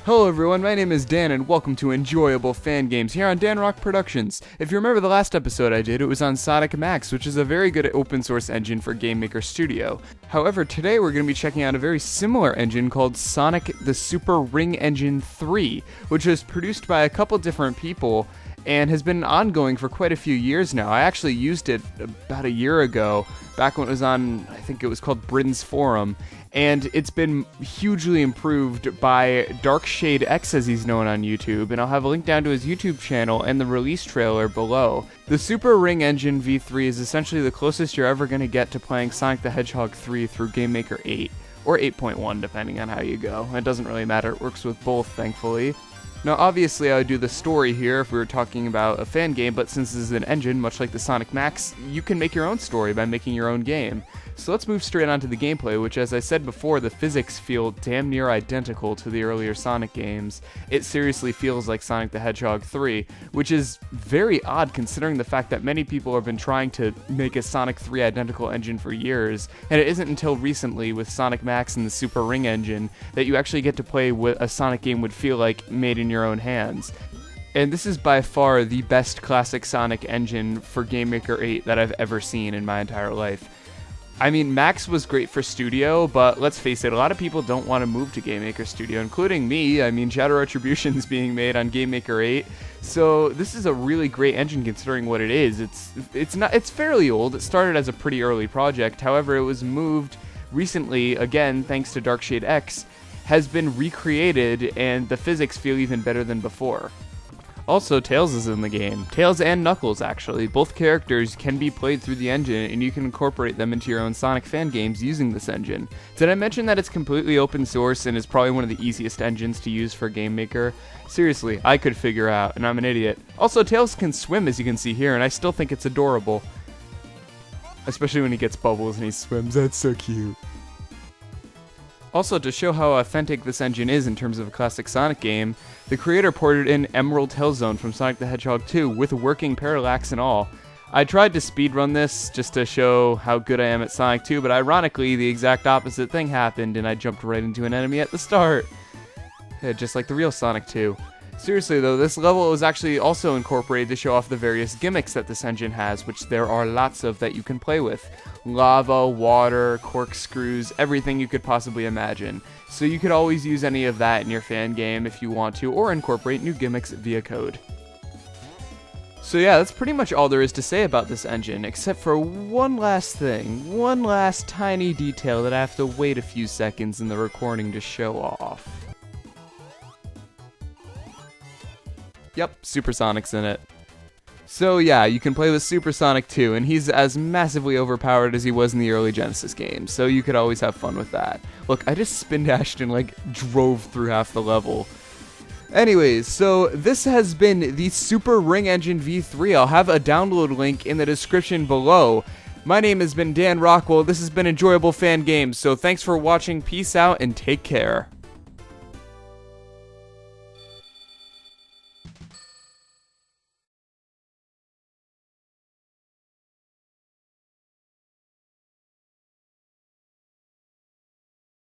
Hello everyone, my name is Dan and welcome to Enjoyable Fan Games here on DanRock Productions. If you remember the last episode I did, it was on Sonic Max, which is a very good open source engine for Game Maker Studio. However, today we're going to be checking out a very similar engine called Sonic the Super Ring Engine 3, which was produced by a couple different people and has been ongoing for quite a few years now. I actually used it about a year ago, back when it was on, I think it was called Britain's Forum, and it's been hugely improved by DarkShadeX, as he's known on YouTube, and I'll have a link down to his YouTube channel and the release trailer below. The Super Ring Engine V3 is essentially the closest you're ever going to get to playing Sonic the Hedgehog 3 through Game Maker 8, or 8.1 depending on how you go. It doesn't really matter, it works with both, thankfully. Now, obviously, I would do the story here if we were talking about a fan game, but since this is an engine, much like the Sonic Max, you can make your own story by making your own game. So let's move straight on to the gameplay, which, as I said before, the physics feel damn near identical to the earlier Sonic games. It seriously feels like Sonic the Hedgehog 3, which is very odd considering the fact that many people have been trying to make a Sonic 3 identical engine for years, and it isn't until recently with Sonic Max and the Super Ring Engine that you actually get to play what a Sonic game would feel like made in your own hands. And this is by far the best classic Sonic engine for Game Maker 8 that I've ever seen in my entire life. I mean, Max was great for Studio, but let's face it, a lot of people don't want to move to Game Maker Studio, including me. I mean, Shadow Retribution's being made on Game Maker 8, so this is a really great engine considering what it is. It's fairly old. It started as a pretty early project. However, it was moved recently, again, thanks to DarkShadeX, has been recreated, and the physics feel even better than before. Also, Tails is in the game. Tails and Knuckles, actually. Both characters can be played through the engine, and you can incorporate them into your own Sonic fan games using this engine. Did I mention that it's completely open source and is probably one of the easiest engines to use for Game Maker? Seriously, I could figure out, and I'm an idiot. Also, Tails can swim, as you can see here, and I still think it's adorable. Especially when he gets bubbles and he swims. That's so cute. Also, to show how authentic this engine is in terms of a classic Sonic game, the creator ported in Emerald Hellzone from Sonic the Hedgehog 2 with working parallax and all. I tried to speedrun this just to show how good I am at Sonic 2, but ironically, the exact opposite thing happened and I jumped right into an enemy at the start. Just like the real Sonic 2. Seriously though, this level was actually also incorporated to show off the various gimmicks that this engine has, which there are lots of that you can play with. Lava, water, corkscrews, everything you could possibly imagine. So you could always use any of that in your fan game if you want to, or incorporate new gimmicks via code. So yeah, that's pretty much all there is to say about this engine, except for one last thing, one last tiny detail that I have to wait a few seconds in the recording to show off. Yep, Supersonic's in it. So yeah, you can play with Supersonic too, and he's as massively overpowered as he was in the early Genesis games, so you could always have fun with that. Look, I just spin dashed and like drove through half the level. Anyways, so this has been the Super Ring Engine V3. I'll have a download link in the description below. My name has been Dan Rockwell. This has been Enjoyable Fan Games, so thanks for watching, peace out, and take care.